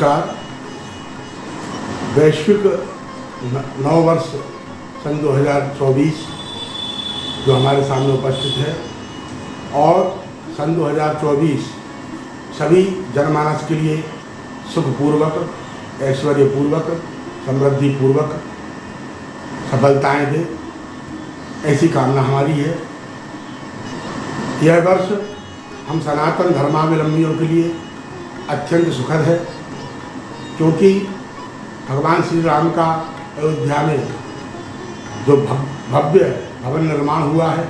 नमस्कार। वैश्विक नववर्ष सन 2024 जो हमारे सामने उपस्थित है और सन 2024 सभी जनमानस के लिए सुखपूर्वक, ऐश्वर्यपूर्वक, समृद्धिपूर्वक सफलताएं दे, ऐसी कामना हमारी है। यह वर्ष हम सनातन धर्मावलंबियों के लिए अत्यंत सुखद है, क्योंकि भगवान श्री राम का अयोध्या में जो भव्य भवन निर्माण हुआ है,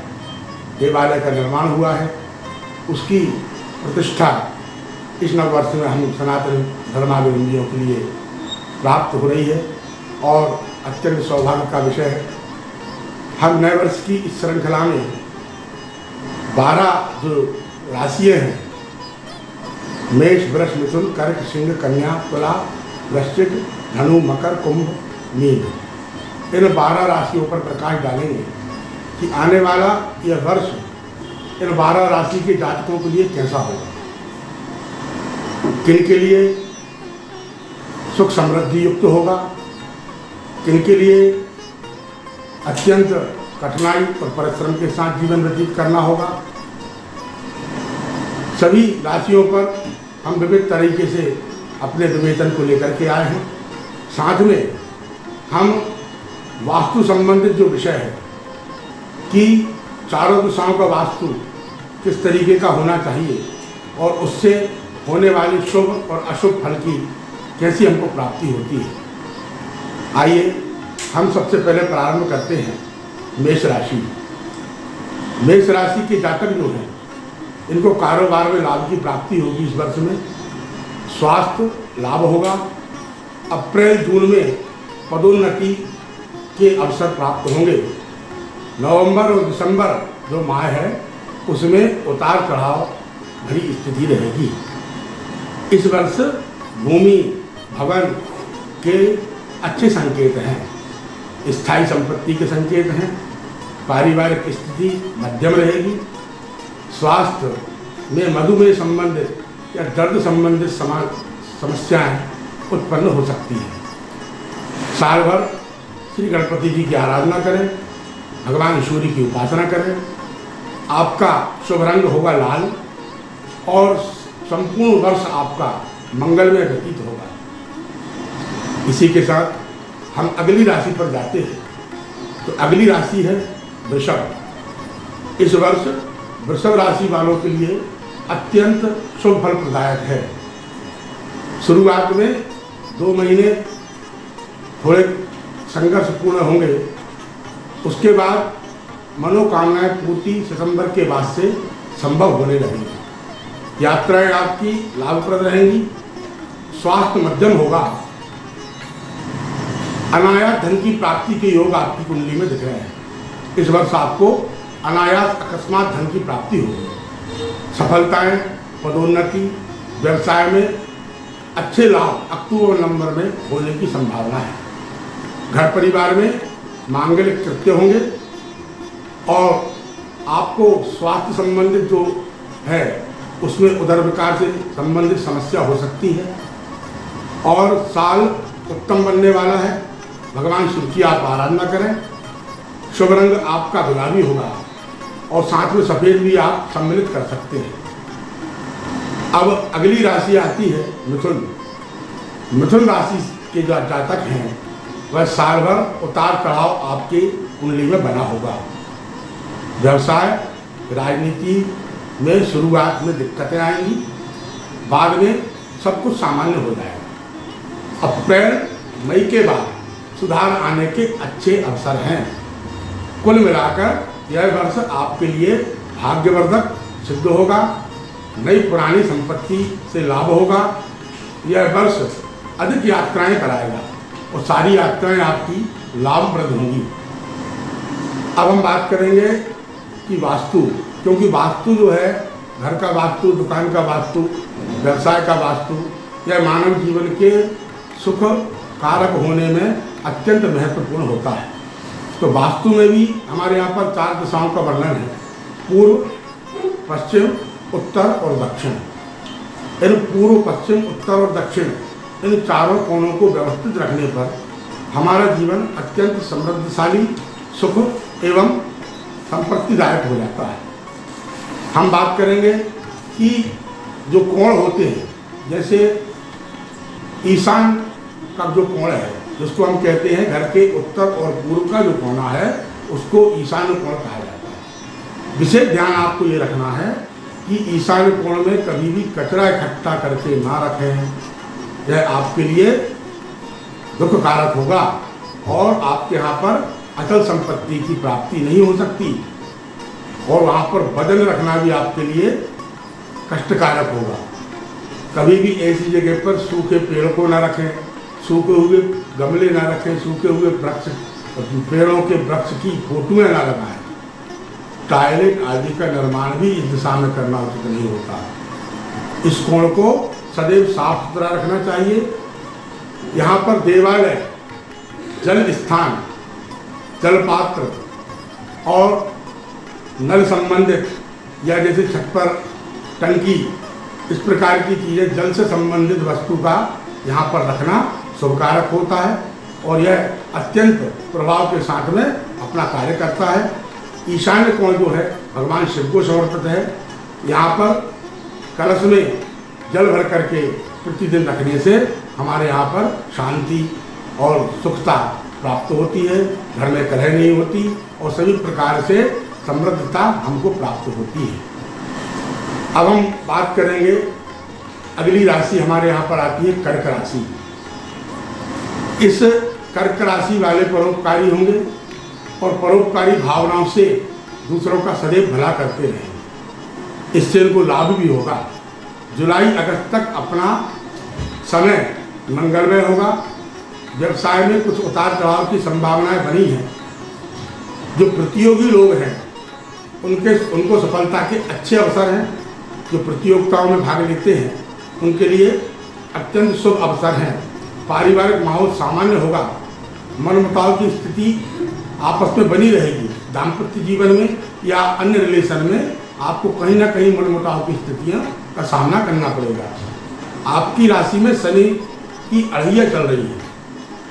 देवालय का निर्माण हुआ है, उसकी प्रतिष्ठा इस नववर्ष में हम सनातन धर्मावलंबियों के लिए प्राप्त हो रही है और अत्यंत सौभाग्य का विषय है। हम नए वर्ष की इस श्रृंखला में 12 जो राशियाँ हैं, मेष, वृष, मिथुन, कर्क, सिंह, कन्या, तुला, वृश्चिक, धनु, मकर, कुंभ, मीन, इन 12 राशियों पर प्रकाश डालेंगे कि आने वाला यह वर्ष इन 12 राशि के जातकों के लिए कैसा होगा, किन के लिए सुख समृद्धि युक्त होगा, किन के लिए अत्यंत कठिनाई और परिश्रम के साथ जीवन व्यतीत करना होगा। सभी राशियों पर हम विविध तरीके से अपने विवेचन को लेकर के आए हैं। साथ में हम वास्तु संबंधित जो विषय है कि चारों दिशाओं का वास्तु किस तरीके का होना चाहिए और उससे होने वाली शुभ और अशुभ फल की कैसी हमको प्राप्ति होती है। आइए हम सबसे पहले प्रारंभ करते हैं मेष राशि। मेष राशि के जातक जो हैं, इनको कारोबार में लाभ की प्राप्ति होगी। इस वर्ष में स्वास्थ्य लाभ होगा। अप्रैल जून में पदोन्नति के अवसर प्राप्त होंगे। नवंबर और दिसंबर जो माह है, उसमें उतार चढ़ाव भरी स्थिति रहेगी। इस वर्ष भूमि भवन के अच्छे संकेत हैं, स्थायी संपत्ति के संकेत हैं। पारिवारिक स्थिति मध्यम रहेगी। स्वास्थ्य में मधुमेह संबंधित या दर्द संबंधित समस्याएं उत्पन्न हो सकती हैं। साल भर श्री गणपति जी की आराधना करें, भगवान सूर्य की उपासना करें। आपका शुभ रंग होगा लाल और संपूर्ण वर्ष आपका मंगलमय व्यतीत होगा। इसी के साथ हम अगली राशि पर जाते हैं। तो अगली राशि है वृषभ। इस वर्ष वृषभ राशि वालों के लिए अत्यंत शुभ फल प्रदायक है। शुरुआत में 2 महीने थोड़े संघर्षपूर्ण होंगे, उसके बाद मनोकामनाएं पूर्ति सितंबर के बाद से संभव होने लगेंगी। यात्राएं आपकी लाभप्रद रहेंगी। स्वास्थ्य मध्यम होगा। अनायास धन की प्राप्ति के योग आपकी कुंडली में दिख रहे हैं। इस वर्ष आपको अनायास अकस्मात धन की प्राप्ति होगी। सफलताएं, पदोन्नति, व्यवसाय में अच्छे लाभ अक्टूबर नवंबर में होने की संभावना है। घर परिवार में मांगलिक कृत्य होंगे और आपको स्वास्थ्य संबंधित जो है उसमें उदर विकार से संबंधित समस्या हो सकती है। और साल उत्तम बनने वाला है। भगवान शिव की आप आराधना करें। शुभ रंग आपका गुलाबी होगा और साथ में सफ़ेद भी आप सम्मिलित कर सकते हैं। अब अगली राशि आती है मिथुन। मिथुन राशि के जो जातक हैं, वह साल भर उतार चढ़ाव आपके कुंडली में बना होगा। व्यवसाय, राजनीति में शुरुआत में दिक्कतें आएंगी, बाद में सब कुछ सामान्य हो जाएगा। अप्रैल मई के बाद सुधार आने के अच्छे अवसर हैं। कुल मिलाकर यह वर्ष आपके लिए भाग्यवर्धक सिद्ध होगा। नई पुरानी संपत्ति से लाभ होगा। यह वर्ष अधिक यात्राएं कराएगा और सारी यात्राएं आपकी लाभप्रद होंगी। अब हम बात करेंगे कि वास्तु, क्योंकि वास्तु जो है, घर का वास्तु, दुकान का वास्तु, व्यवसाय का वास्तु, यह मानव जीवन के सुख कारक होने में अत्यंत महत्वपूर्ण होता है। तो वास्तु में भी हमारे यहाँ पर 4 दिशाओं का वर्णन है: पूर्व, पश्चिम, उत्तर और दक्षिण। इन पूर्व, पश्चिम, उत्तर और दक्षिण इन चारों कोणों को व्यवस्थित रखने पर हमारा जीवन अत्यंत समृद्धशाली, सुख एवं संपत्तिदायक हो जाता है। हम बात करेंगे कि जो कोण होते हैं, जैसे ईशान का जो कोण है, जिसको हम कहते हैं घर के उत्तर और पूर्व का जो कोना है, उसको ईशान्य कोण कहा जाता है। विशेष ध्यान आपको ये रखना है कि ईशान्य कोण में कभी भी कचरा इकट्ठा करके ना रखें, यह आपके लिए दुख कारक होगा और आपके यहाँ पर अचल संपत्ति की प्राप्ति नहीं हो सकती, और वहाँ पर वजन रखना भी आपके लिए कष्टकारक होगा। कभी भी ऐसी जगह पर सूखे पेड़ को ना रखें, सूखे हुए गमले ना रखें, सूखे हुए वृक्ष, पेड़ों के वृक्ष की फोटोएं ना लगाएं। टॉयलेट आदि का निर्माण भी इस दिशा में करना उचित नहीं होता। इस कोण को सदैव साफ सुथरा रखना चाहिए। यहाँ पर देवालय, जल स्थान, जल पात्र और नल संबंधित या जैसे छत पर टंकी, इस प्रकार की चीज़ें, जल से संबंधित वस्तु का यहाँ पर रखना शुभकारक होता है और यह अत्यंत प्रभाव के साथ में अपना कार्य करता है। ईशान्य कोण जो है भगवान शिव को समर्पित है। यहाँ पर कलश में जल भर करके प्रतिदिन रखने से हमारे यहाँ पर शांति और सुखता प्राप्त होती है, घर में कलह नहीं होती और सभी प्रकार से समृद्धता हमको प्राप्त होती है। अब हम बात करेंगे, अगली राशि हमारे यहाँ पर आती है कर्क राशि। इस कर्क राशि वाले परोपकारी होंगे और परोपकारी भावनाओं से दूसरों का सदैव भला करते रहेंगे। इससे इनको लाभ भी होगा। जुलाई अगस्त तक अपना समय मंगलमय होगा। व्यवसाय में कुछ उतार चढ़ाव की संभावनाएं बनी हैं। जो प्रतियोगी लोग हैं उनको सफलता के अच्छे अवसर हैं। जो प्रतियोगिताओं में भाग लेते हैं उनके लिए अत्यंत शुभ अवसर हैं। पारिवारिक माहौल सामान्य होगा। मनमुटाव की स्थिति आपस में बनी रहेगी। दाम्पत्य जीवन में या अन्य रिलेशन में आपको कहीं ना कहीं मनमुटाव की स्थितियां का सामना करना पड़ेगा। आपकी राशि में शनि की अड़िया चल रही है।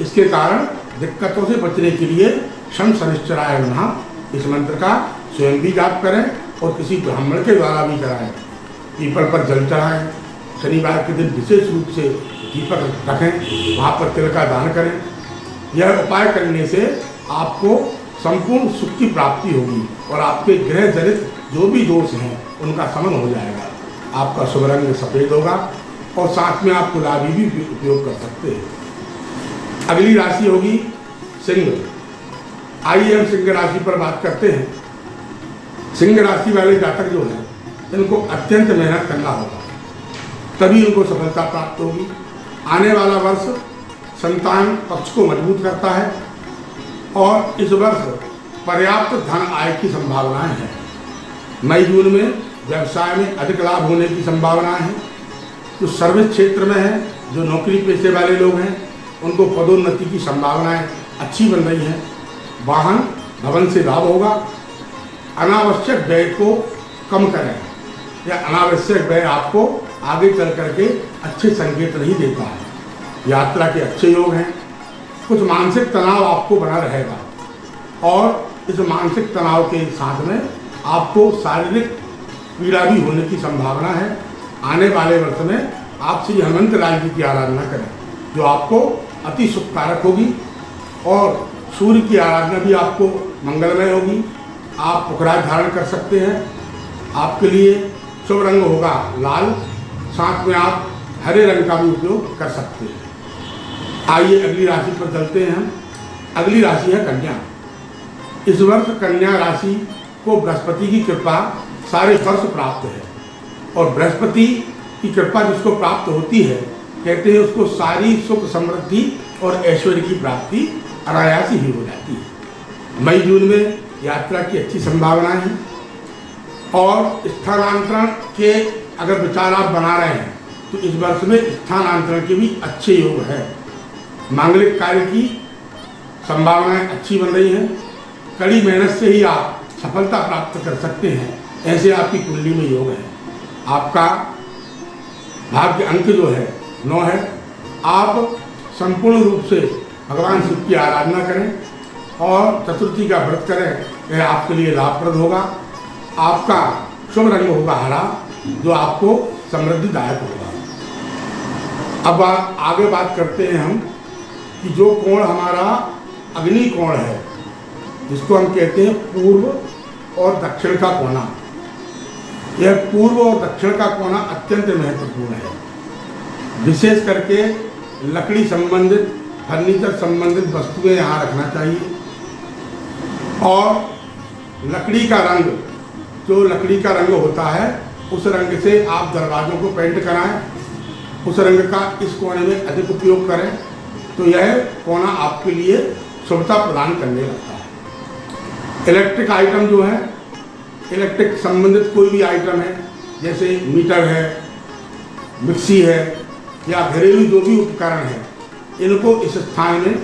इसके कारण दिक्कतों से बचने के लिए शम शनिश्चराय नमः इस मंत्र का स्वयं भी जाप करें और किसी ब्राह्मण के द्वारा भी कराएं। पीपल पर जल चढ़ाएं। शनिवार के दिन विशेष रूप से दीपक रखें, वहाँ पर तिल का दान करें। यह उपाय करने से आपको संपूर्ण सुख की प्राप्ति होगी और आपके ग्रह जनित जो भी दोष हैं उनका शमन हो जाएगा। आपका शुभ रंग सफ़ेद होगा और साथ में आप गुलाबी भी उपयोग कर सकते हैं। अगली राशि होगी सिंह। आइए हम सिंह राशि पर बात करते हैं। सिंह राशि वाले जातक जो हैं इनको अत्यंत मेहनत करना होगा, तभी उनको सफलता प्राप्त होगी। आने वाला वर्ष संतान पक्ष को मजबूत करता है और इस वर्ष पर्याप्त धन आय की संभावनाएं हैं। मई जून में व्यवसाय में अधिक लाभ होने की संभावनाएं हैं। जो सर्विस क्षेत्र में है, जो नौकरी पेशे वाले लोग हैं, उनको पदोन्नति की संभावनाएं अच्छी बन रही हैं। वाहन भवन से लाभ होगा। अनावश्यक व्यय को कम करें, या अनावश्यक व्यय आपको आगे चल करके अच्छे संकेत नहीं देता है। यात्रा के अच्छे योग हैं। कुछ मानसिक तनाव आपको बना रहेगा और इस मानसिक तनाव के साथ में आपको शारीरिक पीड़ा भी होने की संभावना है। आने वाले वर्ष में आप श्री हनुमंत लाल जी की आराधना करें, जो आपको अति सुखकारक होगी। और सूर्य की आराधना भी आपको मंगलमय होगी। आप पुखराज धारण कर सकते हैं। आपके लिए शुभ रंग होगा लाल, साथ में आप हरे रंग का भी उपयोग कर सकते हैं। आइए अगली राशि पर चलते हैं हम। अगली राशि है कन्या। इस वर्ष कन्या राशि को बृहस्पति की कृपा सारे वर्ष प्राप्त है और बृहस्पति की कृपा जिसको प्राप्त होती है, कहते हैं उसको सारी सुख समृद्धि और ऐश्वर्य की प्राप्ति अनायास ही हो जाती है। मई जून में यात्रा की अच्छी संभावनाएं हैं और स्थानांतरण के अगर विचार आप बना रहे हैं तो इस वर्ष में स्थानांतरण के भी अच्छे योग हैं। मांगलिक कार्य की संभावनाएं अच्छी बन रही हैं। कड़ी मेहनत से ही आप सफलता प्राप्त कर सकते हैं, ऐसे आपकी कुंडली में योग है। आपका भाग्य अंक जो है 9 है। आप संपूर्ण रूप से भगवान शिव की आराधना करें और चतुर्थी का व्रत करें। यह आपके लिए लाभप्रद होगा। आपका शुभ रंग होगा हरा, जो आपको समृद्धिदायक होगा। अब आगे बात करते हैं हम कि जो कोण हमारा अग्नि कोण है, जिसको हम कहते हैं पूर्व और दक्षिण का कोना, यह पूर्व और दक्षिण का कोना अत्यंत महत्वपूर्ण है। विशेष करके लकड़ी संबंधित, फर्नीचर संबंधित वस्तुएं यहाँ रखना चाहिए। और लकड़ी का रंग, जो लकड़ी का रंग होता है, उस रंग से आप दरवाजों को पेंट कराएं, उस रंग का इस कोने में अधिक उपयोग करें, तो यह कोना आपके लिए शुभता प्रदान करने लगता है। इलेक्ट्रिक आइटम जो है, इलेक्ट्रिक संबंधित कोई भी आइटम है, जैसे मीटर है, मिक्सी है या घरेलू जो भी उपकरण है, इनको इस स्थान में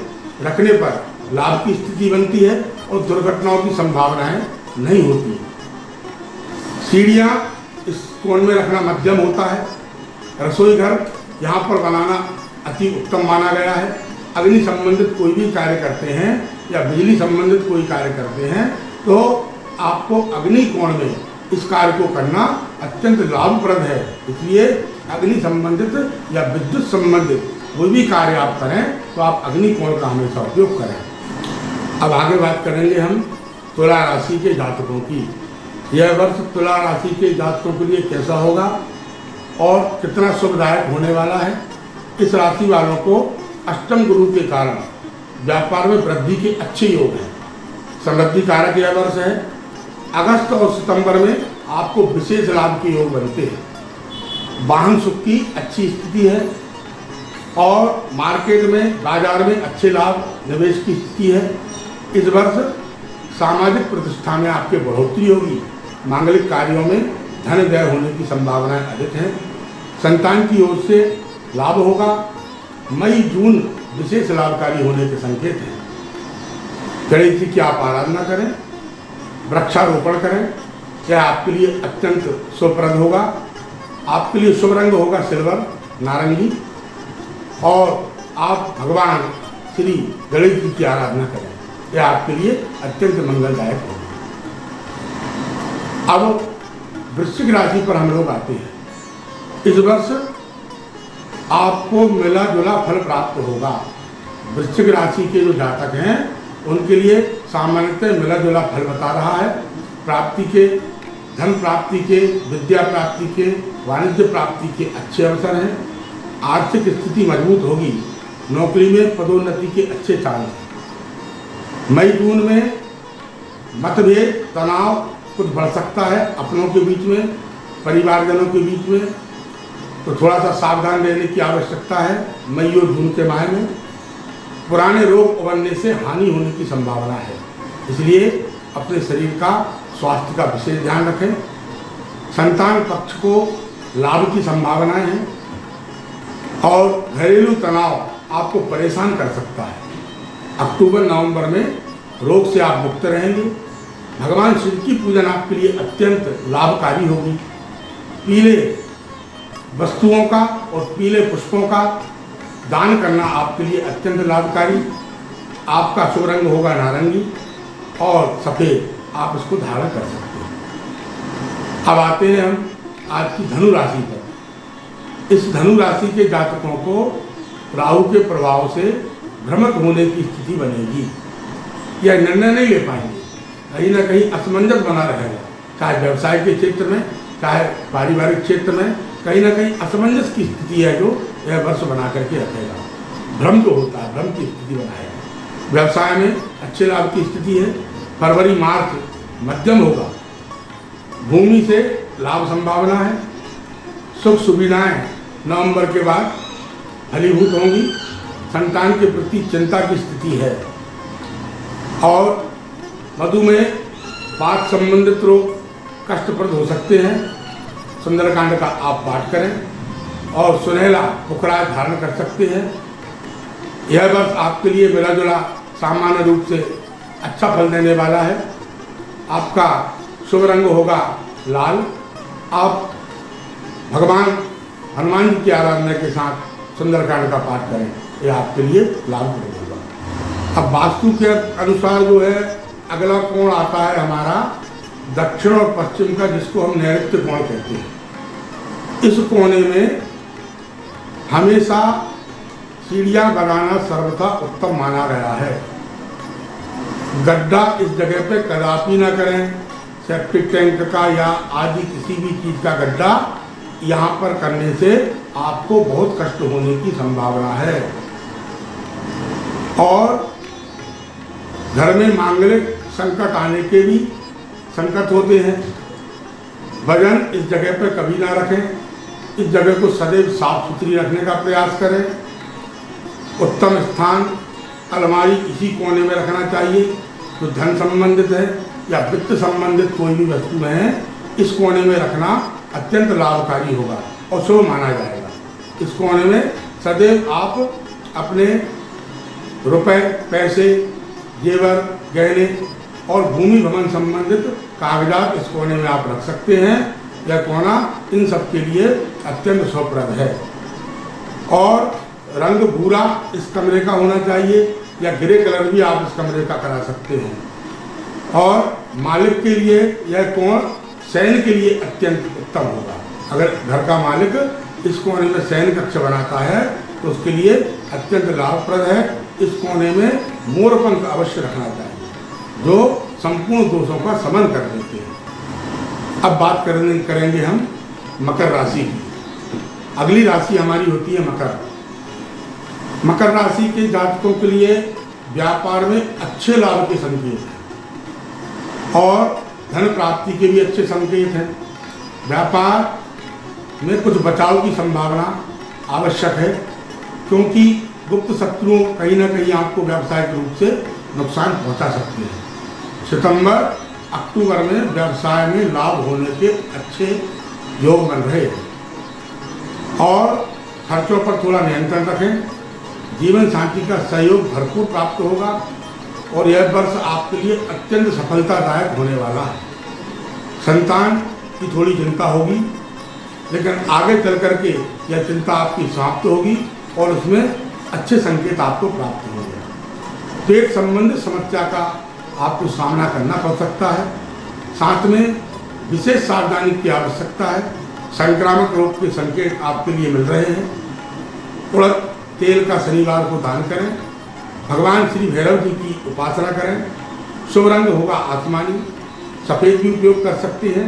रखने पर लाभ की स्थिति बनती है और दुर्घटनाओं की संभावनाएं नहीं होती। सीढ़ियाँ इस कोण में रखना मध्यम होता है। रसोई घर यहाँ पर बनाना अति उत्तम माना गया है। अग्नि संबंधित कोई भी कार्य करते हैं या बिजली संबंधित कोई कार्य करते हैं, तो आपको अग्नि कोण में इस कार्य को करना अत्यंत लाभप्रद है। इसलिए अग्नि संबंधित या विद्युत संबंधित कोई भी कार्य आप करें तो आप अग्नि कोण का हमेशा उपयोग करें। अब आगे बात करेंगे हम तुला राशि के जातकों की। यह वर्ष तुला राशि के जातकों के लिए कैसा होगा और कितना शुभदायक होने वाला है। इस राशि वालों को अष्टम गुरु के कारण व्यापार में वृद्धि के अच्छे योग हैं। समृद्धि कारक यह वर्ष है। अगस्त और सितंबर में आपको विशेष लाभ के योग बनते हैं। वाहन सुख की अच्छी स्थिति है और मार्केट में, बाजार में अच्छे लाभ, निवेश की स्थिति है। इस वर्ष सामाजिक प्रतिष्ठा में आपके बढ़ोतरी होगी। मांगलिक कार्यों में धन व्यय होने की संभावनाएं अधिक हैं। संतान की ओर से लाभ होगा। मई जून विशेष लाभकारी होने के संकेत हैं। गणेश जी की आप आराधना करें, वृक्षारोपण करें, यह आपके लिए अत्यंत शुभप्रद होगा। आपके लिए शुभ रंग होगा सिल्वर, नारंगी, और आप भगवान श्री गणेश जी की आराधना करें, यह आपके लिए अत्यंत मंगलदायक होगा। अब वृश्चिक राशि पर हम लोग आते हैं। इस वर्ष आपको मिला जुला फल प्राप्त होगा। वृश्चिक राशि के जो जातक हैं उनके लिए सामान्यतः मिला जुला फल बता रहा है। प्राप्ति के, धन प्राप्ति के, विद्या प्राप्ति के, वाणिज्य प्राप्ति के अच्छे अवसर हैं। आर्थिक स्थिति मजबूत होगी। नौकरी में पदोन्नति के अच्छे चांस हैं। मई जून में मतभेद, तनाव कुछ बढ़ सकता है अपनों के बीच में, परिवारजनों के बीच में, तो थोड़ा सा सावधान रहने की आवश्यकता है। मई और जून के माह में पुराने रोग उभरने से हानि होने की संभावना है, इसलिए अपने शरीर का स्वास्थ्य का विशेष ध्यान रखें। संतान पक्ष को लाभ की संभावनाएं हैं और घरेलू तनाव आपको परेशान कर सकता है। अक्टूबर नवंबर में रोग से आप मुक्त रहेंगे। भगवान शिव की पूजन आपके लिए अत्यंत लाभकारी होगी। पीले वस्तुओं का और पीले पुष्पों का दान करना आपके लिए अत्यंत लाभकारी। आपका शुभ रंग होगा नारंगी और सफ़ेद, आप इसको धारण कर सकते हैं। अब आते हैं हम आज की धनु राशि पर। इस धनु राशि के जातकों को राहु के प्रभाव से भ्रमित होने की स्थिति बनेगी। यह निर्णय नहीं ले पाएंगे, कहीं ना कहीं असमंजस बना रहेगा, चाहे व्यवसाय के क्षेत्र में, चाहे पारिवारिक क्षेत्र में, कहीं ना कहीं असमंजस की स्थिति है जो यह वर्ष बना करके रखेगा। भ्रम जो होता है, भ्रम की स्थिति बनाएगा। व्यवसाय में अच्छे लाभ की स्थिति है। फरवरी मार्च मध्यम होगा। भूमि से लाभ संभावना है। सुख सुविधाएं नवंबर के बाद फलीभूत होंगी। संतान के प्रति चिंता की स्थिति है और मधुमेह, पाक संबंधित रोग कष्टप्रद हो सकते हैं। सुंदरकांड का आप पाठ करें और सुनहला पुखराज धारण कर सकते हैं। यह वर्ष आपके लिए मिला जुला सामान्य रूप से अच्छा फल देने वाला है। आपका शुभ रंग होगा लाल। आप भगवान हनुमान जी की आराधना के साथ सुंदरकांड का पाठ करें, ये आपके लिए लाभप्रद होगा। अब वास्तु के अनुसार जो है अगला कोण आता है हमारा दक्षिण और पश्चिम का, जिसको हम नैऋत्य कोण कहते हैं। इस कोने में हमेशा सीढ़ियां बनाना सर्वथा उत्तम माना गया है। गड्ढा इस जगह पे कदापि ना करें। सेप्टिक टैंक का या आदि किसी भी चीज का गड्ढा यहाँ पर करने से आपको बहुत कष्ट होने की संभावना है और घर में मांगलिक संकट आने के भी संकट होते हैं। वजन इस जगह पर कभी ना रखें। इस जगह को सदैव साफ सुथरी रखने का प्रयास करें। उत्तम स्थान अलमारी इसी कोने में रखना चाहिए। जो धन संबंधित है या वित्त संबंधित कोई भी वस्तु है, इस कोने में रखना अत्यंत लाभकारी होगा और शुभ माना जाएगा। इस कोने में सदैव आप अपने रुपए, पैसे, जेवर, गहने और भूमि भवन संबंधित कागजात इस कोने में आप रख सकते हैं। यह कोना इन सब के लिए अत्यंत शुभप्रद है। और रंग भूरा इस कमरे का होना चाहिए या ग्रे कलर भी आप इस कमरे का करा सकते हैं। और मालिक के लिए यह कोण शयन के लिए अत्यंत उत्तम होगा। अगर घर का मालिक इस कोने में शयन कक्ष बनाता है तो उसके लिए अत्यंत लाभप्रद है। इस कोने में मोरपंख अवश्य रखना चाहिए, जो संपूर्ण दोषों का शमन कर देते हैं। अब बात करेंगे हम मकर राशि की। अगली राशि हमारी होती है मकर। मकर राशि के जातकों के लिए व्यापार में अच्छे लाभ के संकेत हैं और धन प्राप्ति के भी अच्छे संकेत हैं। व्यापार में कुछ बचाव की संभावना आवश्यक है, क्योंकि गुप्त शत्रुओं कहीं ना कहीं आपको व्यावसायिक रूप से नुकसान पहुंचा सकते हैं। सितंबर अक्टूबर में व्यवसाय में लाभ होने के अच्छे योग बन रहे हैं और खर्चों पर थोड़ा नियंत्रण रखें। जीवन साथी का सहयोग भरपूर प्राप्त होगा और यह वर्ष आपके लिए अत्यंत सफलतादायक होने वाला है। संतान की थोड़ी चिंता होगी, लेकिन आगे चल करके यह चिंता आपकी समाप्त होगी और उसमें अच्छे संकेत आपको प्राप्त होंगे। पेट संबंधित समस्या का आपको सामना करना पड़ सकता है। साथ में विशेष सावधानी की आवश्यकता है। संक्रामक रोग के संकेत आपके लिए मिल रहे हैं। उड़द तेल का शनिवार को दान करें। भगवान श्री भैरव जी की उपासना करें। शुभ रंग होगा आसमानी। सफ़ेद भी उपयोग कर सकते हैं,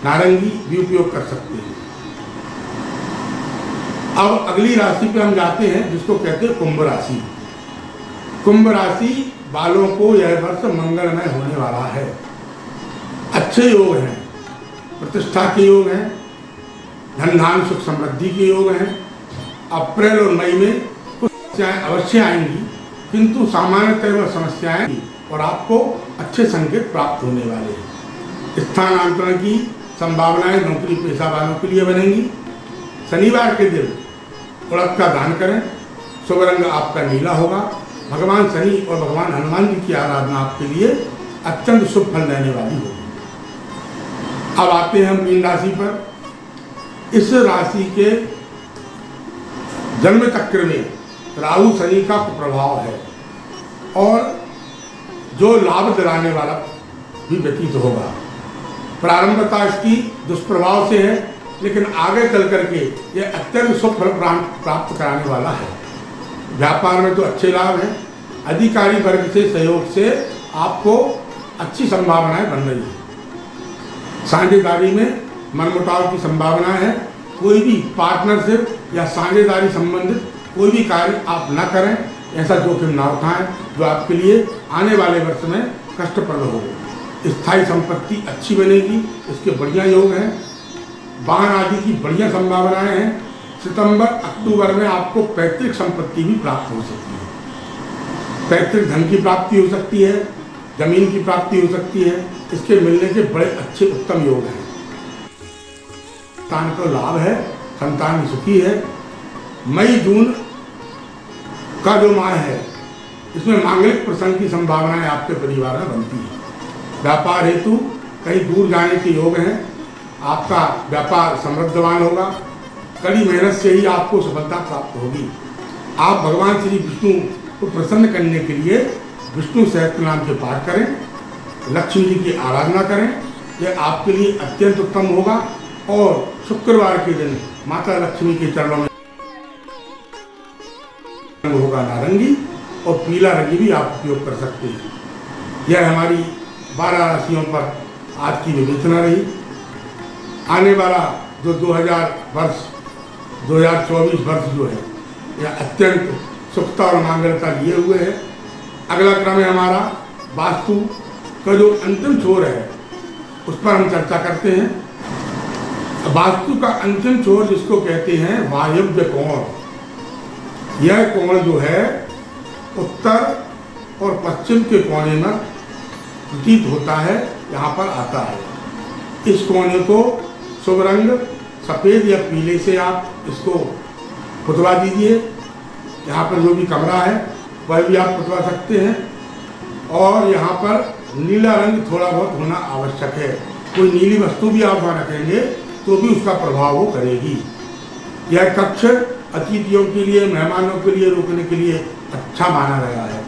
नारंगी भी उपयोग कर सकते हैं। अब अगली राशि पे हम जाते हैं, जिसको कहते हैं कुंभ राशि। कुंभ राशि वालों को यह वर्ष मंगलमय होने वाला है। अच्छे योग हैं, प्रतिष्ठा के योग हैं, धन धान्य सुख समृद्धि के योग हैं। अप्रैल और मई में कुछ समस्याएं अवश्य आएंगी, किंतु सामान्यतः वह समस्याएं और आपको अच्छे संकेत प्राप्त होने वाले हैं। स्थानांतरण की संभावनाएं नौकरी पेशा वालों के लिए बनेंगी। शनिवार के दिन उड़द का दान करें। शुभ रंग आपका नीला होगा। भगवान शनि और भगवान हनुमान जी की आराधना आपके लिए अत्यंत शुभ फल देने वाली होगी। अब आते हैं हम मीन राशि पर। इस राशि के जन्म चक्र में राहु शनि का प्रभाव है और जो लाभ दिलाने वाला भी व्यतीत होगा। प्रारंभता इसकी दुष्प्रभाव से है, लेकिन आगे चल करके यह अत्यंत शुभ फल प्राप्त कराने वाला है। व्यापार में तो अच्छे लाभ हैं। अधिकारी वर्ग से सहयोग से आपको अच्छी संभावनाएं बन रही है। साझेदारी में मनमुटाव की संभावना है। कोई भी पार्टनरशिप या साझेदारी संबंधित कोई भी कार्य आप न करें, ऐसा जोखिम ना उठाएं जो आपके लिए आने वाले वर्ष में कष्टप्रद हो। स्थायी संपत्ति अच्छी बनेगी, इसके बढ़िया योग हैं। वाहन आदि की बढ़िया संभावनाएं हैं। सितंबर अक्टूबर में आपको पैतृक संपत्ति भी प्राप्त हो सकती है। पैतृक धन की प्राप्ति हो सकती है, जमीन की प्राप्ति हो सकती है। इसके मिलने के बड़े अच्छे उत्तम योग हैं। संतान को लाभ है, संतान सुखी है। मई जून का जो माह है, इसमें मांगलिक प्रसंग की संभावनाएं आपके परिवार में बनती है। व्यापार हेतु कहीं दूर जाने के योग हैं। आपका व्यापार समृद्धवान होगा। कड़ी मेहनत से ही आपको सफलता प्राप्त होगी। आप भगवान श्री विष्णु को प्रसन्न करने के लिए विष्णु सहस्त्र नाम के पाठ करें, लक्ष्मी जी की आराधना करें, यह आपके लिए अत्यंत उत्तम होगा। और शुक्रवार के दिन माता लक्ष्मी के चरणों में होगा नारंगी और पीला रंग भी आप उपयोग कर सकते हैं। यह हमारी 12 राशियों पर आज की विवेचना रही। आने वाला जो 2024 वर्ष जो है यह अत्यंत सुखता और मांगल्यता लिए हुए है। अगला क्रम है हमारा वास्तु का जो अंतिम छोर है उस पर हम चर्चा करते हैं। वास्तु का अंतिम छोर जिसको कहते हैं वायव्य कोण, यह कोण जो है उत्तर और पश्चिम के कोने में प्रतीत होता है, यहाँ पर आता है। इस कोने को शुभ रंग सफ़ेद या पीले से आप इसको पुतवा दीजिए। यहाँ पर जो भी कमरा है वह भी आप पुतवा सकते हैं। और यहाँ पर नीला रंग थोड़ा बहुत होना आवश्यक है। कोई नीली वस्तु भी आप वहाँ रखेंगे तो भी उसका प्रभाव वो करेगी। यह कक्ष अतिथियों के लिए, मेहमानों के लिए रुकने के लिए अच्छा माना गया है।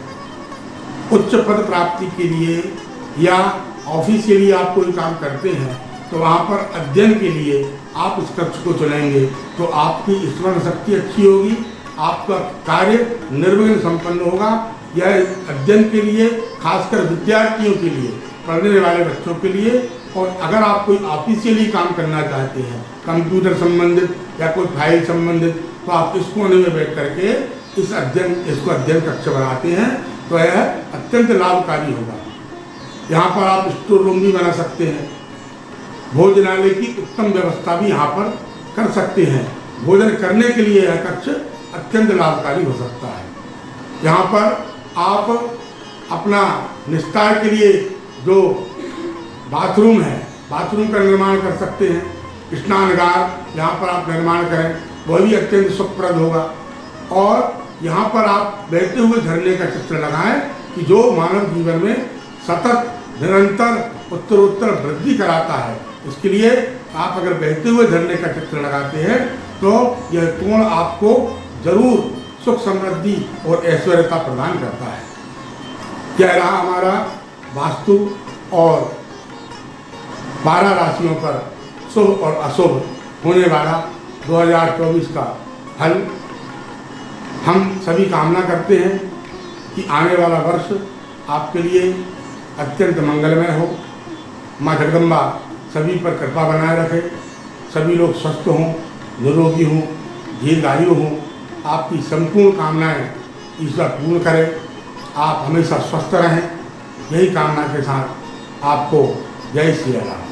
उच्च पद प्राप्ति के लिए या ऑफिस के लिए आप कोई काम करते हैं तो वहाँ पर अध्ययन के लिए आप इस कक्ष को चुनेंगे तो आपकी स्मरण शक्ति अच्छी होगी, आपका कार्य निर्विघ्न संपन्न होगा। यह अध्ययन के लिए, खासकर विद्यार्थियों के लिए, पढ़ने वाले बच्चों के लिए, और अगर आप कोई ऑफिशियली काम करना चाहते हैं कंप्यूटर संबंधित या कोई फाइल संबंधित, तो आप इस कोने में बैठ करके इसको अध्ययन कक्ष बनाते हैं तो यह अत्यंत लाभकारी होगा। यहाँ पर आप स्टोर रूम भी बना सकते हैं। भोजनालय की उत्तम व्यवस्था भी यहाँ पर कर सकते हैं। भोजन करने के लिए यह कक्ष अत्यंत लाभकारी हो सकता है। यहाँ पर आप अपना निस्तार के लिए जो बाथरूम है, बाथरूम का निर्माण कर सकते हैं। स्नानगार यहाँ पर आप निर्माण करें, वह भी अत्यंत सुखप्रद होगा। और यहाँ पर आप बहते हुए झरने का चित्र लगाएं कि जो मानव जीवन में सतत निरंतर उत्तरोत्तर वृद्धि कराता है। इसके लिए आप अगर बहते हुए झरने का चित्र लगाते हैं तो यह कोण आपको जरूर सुख समृद्धि और ऐश्वर्यता प्रदान करता है। यह रहा हमारा वास्तु और 12 राशियों पर शुभ और अशुभ होने वाला 2024 का हल। हम सभी कामना करते हैं कि आने वाला वर्ष आपके लिए अत्यंत मंगलमय हो। माँ जगदम्बा सभी पर कृपा बनाए रखे, सभी लोग स्वस्थ हों, निरोगी हों, दीर्घायु हों। आपकी संपूर्ण कामनाएं ईश्वर पूर्ण करे। आप हमेशा स्वस्थ रहें, यही कामना के साथ आपको जय श्री राम।